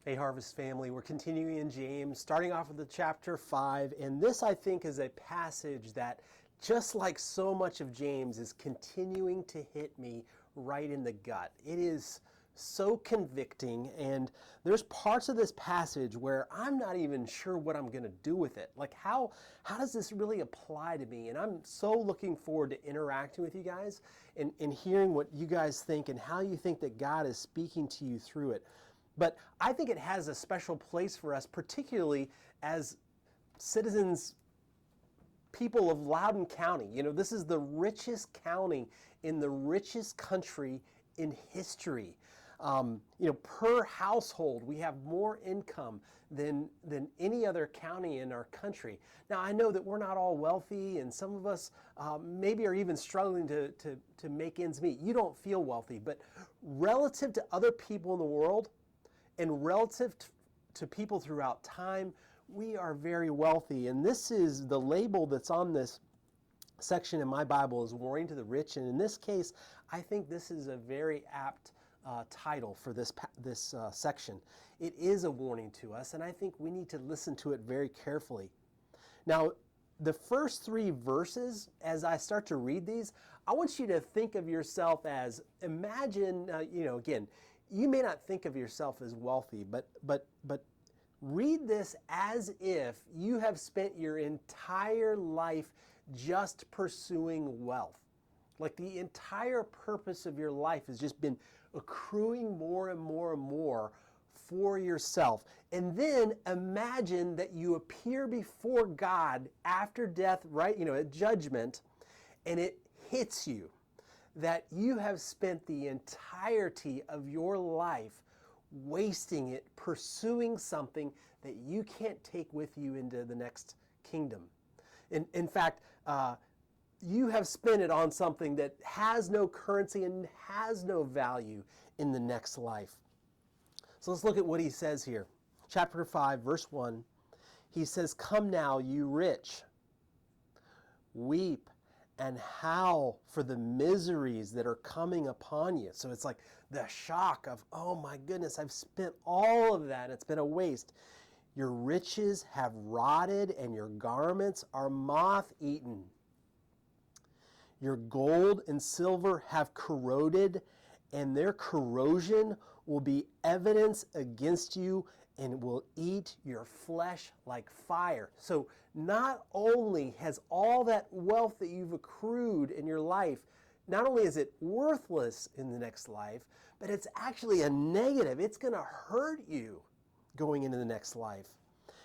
Hey, Harvest family, we're continuing in James, starting off with the chapter 5, and this, I think, is a passage that, just like so much of James, is continuing to hit me right in the gut. It is so convicting, and there's parts of this passage where I'm not even sure what I'm going to do with it. Like, how does this really apply to me? And I'm so looking forward to interacting with you guys and hearing what you guys think and how you think that God is speaking to you through it. But I think it has a special place for us, particularly as citizens, people of Loudoun County. You know, this is the richest county in the richest country in history. Per household, we have more income than any other county in our country. Now, I know that we're not all wealthy, and some of us maybe are even struggling to make ends meet. You don't feel wealthy, but relative to other people in the world, and relative to people throughout time, we are very wealthy. And this is the label that's on this section in my Bible, is warning to the rich. And in this case, I think this is a very apt title for this section. It is a warning to us, and I think we need to listen to it very carefully. Now, the first 3 verses, as I start to read these, I want you to think of yourself as, imagine, again, you may not think of yourself as wealthy, but read this as if you have spent your entire life just pursuing wealth. Like the entire purpose of your life has just been accruing more and more and more for yourself. And then imagine that you appear before God after death, right? At judgment, and it hits you that you have spent the entirety of your life wasting it pursuing something that you can't take with you into the next kingdom. In fact, you have spent it on something that has no currency and has no value in the next life. So let's look at what he says here. Chapter 5, verse 1. He says, "Come now, you rich, weep and howl for the miseries that are coming upon you." So it's like the shock of, oh my goodness, I've spent all of that. It's been a waste. "Your riches have rotted and your garments are moth-eaten. Your gold and silver have corroded, and their corrosion will be evidence against you and will eat your flesh like fire." So not only has all that wealth that you've accrued in your life, not only is it worthless in the next life, but it's actually a negative. It's going to hurt you going into the next life.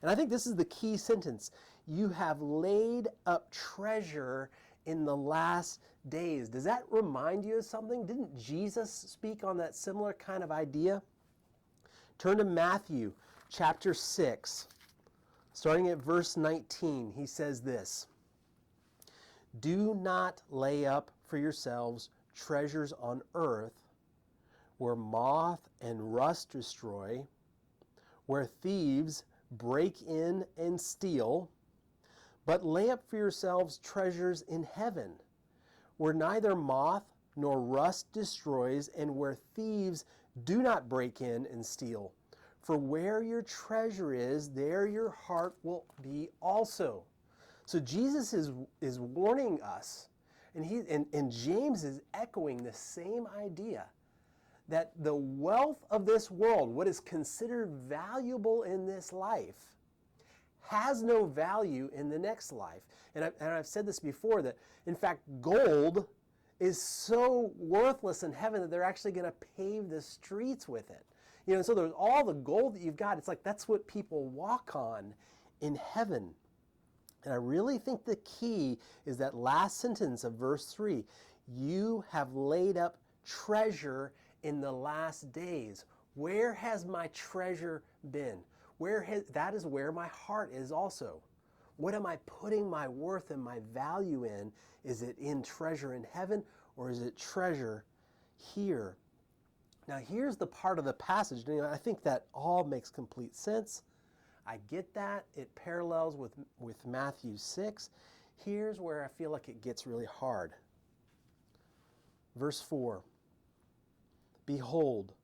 And I think this is the key sentence. You have laid up treasure in the last days. Does that remind you of something? Didn't Jesus speak on that similar kind of idea? Turn to Matthew chapter 6, starting at verse 19. He says this, "Do not lay up for yourselves treasures on earth, where moth and rust destroy, where thieves break in and steal, but lay up for yourselves treasures in heaven, where neither moth nor rust destroys, and where thieves do not break in and steal. For where your treasure is, there your heart will be also." So Jesus is warning us, and James is echoing the same idea, that the wealth of this world, what is considered valuable in this life, has no value in the next life. And I've said this before, that in fact gold is so worthless in heaven that they're actually going to pave the streets with it. So there's all the gold that you've got. It's like that's what people walk on in heaven. And I really think the key is that last sentence of verse 3. You have laid up treasure in the last days. Where has my treasure been? That is where my heart is also. What am I putting my worth and my value in? Is it in treasure in heaven, or is it treasure here? Now here's the part of the passage. I think that all makes complete sense. I get that. It parallels with Matthew 6. Here's where I feel like it gets really hard. Verse 4. "Behold,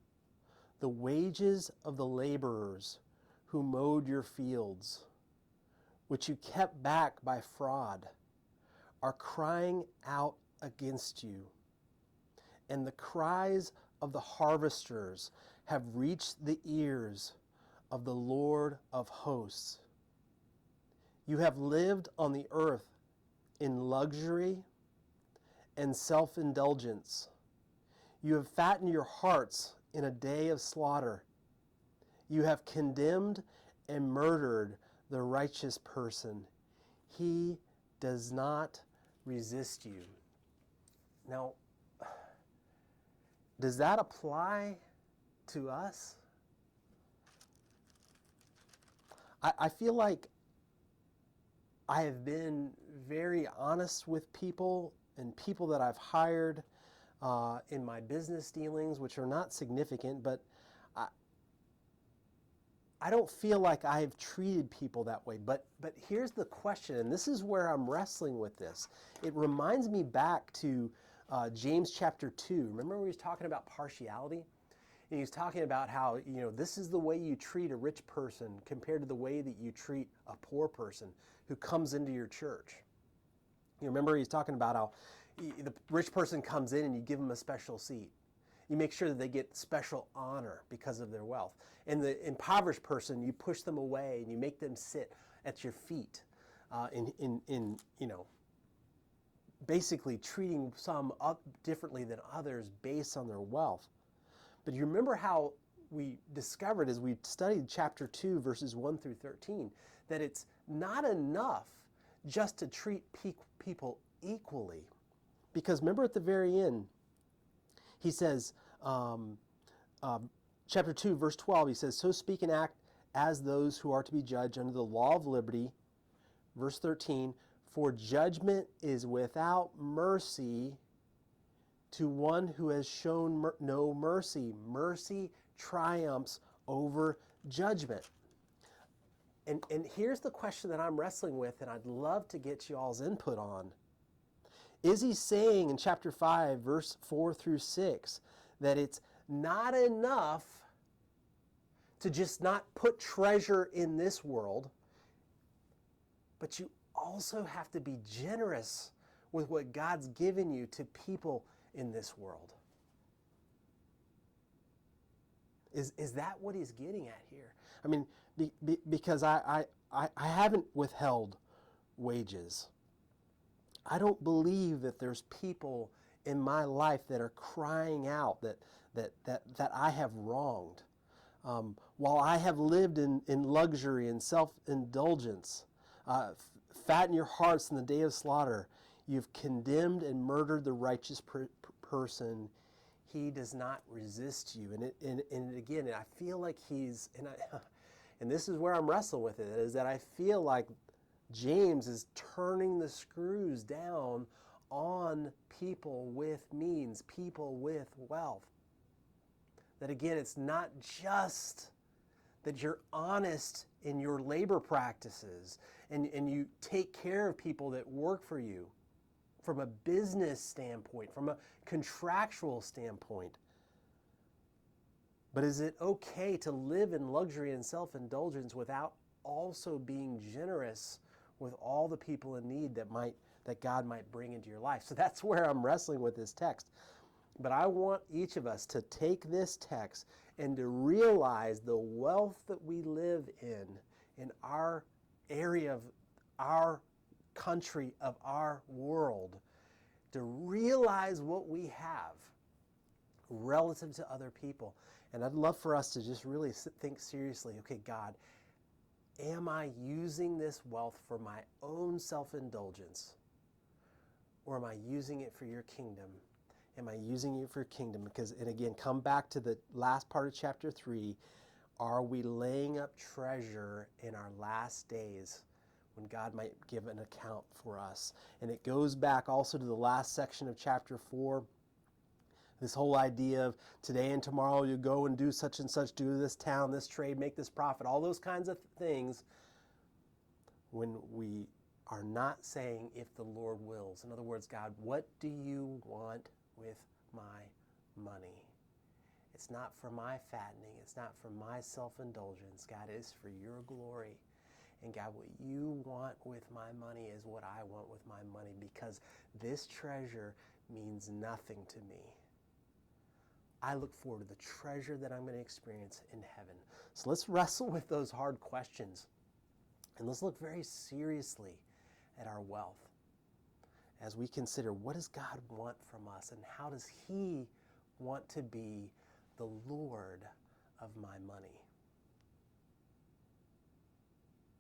The wages of the laborers who mowed your fields, which you kept back by fraud, are crying out against you. And the cries of the harvesters have reached the ears of the Lord of hosts. You have lived on the earth in luxury and self-indulgence. You have fattened your hearts in a day of slaughter. You have condemned and murdered the righteous person. He does not resist you. Now, does that apply to us? I feel like I have been very honest with people and people that I've hired in my business dealings, which are not significant, but I don't feel like I've treated people that way. But here's the question, and this is where I'm wrestling with this. It reminds me back to James chapter 2. Remember when he was talking about partiality? And he was talking about how, this is the way you treat a rich person compared to the way that you treat a poor person who comes into your church. You remember he's talking about how the rich person comes in and you give them a special seat. You make sure that they get special honor because of their wealth. And the impoverished person, you push them away and you make them sit at your feet basically treating some up differently than others based on their wealth. But you remember how we discovered as we studied chapter 2, verses 1 through 13, that it's not enough just to treat people equally. Because remember at the very end, he says, chapter 2, verse 12, he says, so speak and act as those who are to be judged under the law of liberty. Verse 13, for judgment is without mercy to one who has shown no mercy. Mercy triumphs over judgment. And here's the question that I'm wrestling with, and I'd love to get you all's input on. Is he saying in chapter 5, verse 4 through 6, that it's not enough to just not put treasure in this world, but you also have to be generous with what God's given you to people in this world? Is that what he's getting at here? I mean, because I haven't withheld wages. I don't believe that there's people in my life that are crying out that I have wronged. While I have lived in luxury and self-indulgence, fatten your hearts in the day of slaughter, you've condemned and murdered the righteous person. He does not resist you. And again, I feel like and this is where I'm wrestling with it, is that I feel like James is turning the screws down on people with means, people with wealth. That again, it's not just that you're honest in your labor practices and you take care of people that work for you from a business standpoint, from a contractual standpoint. But is it okay to live in luxury and self-indulgence without also being generous with all the people in need that God might bring into your life? So that's where I'm wrestling with this text. But I want each of us to take this text and to realize the wealth that we live in our area of our country, of our world, to realize what we have relative to other people. And I'd love for us to just really think seriously, okay, God, am I using this wealth for my own self-indulgence? Or am I using it for your kingdom? Am I using it for your kingdom? Because, and again, come back to the last part of chapter 3. Are we laying up treasure in our last days when God might give an account for us? And it goes back also to the last section of chapter 4. This whole idea of today and tomorrow you go and do such and such, do this town, this trade, make this profit, all those kinds of things, when we are not saying if the Lord wills. In other words, God, what do you want with my money? It's not for my fattening. It's not for my self-indulgence. God, it is for your glory. And God, what you want with my money is what I want with my money, because this treasure means nothing to me. I look forward to the treasure that I'm going to experience in heaven. So let's wrestle with those hard questions. And let's look very seriously at our wealth as we consider, what does God want from us, and how does He want to be the Lord of my money?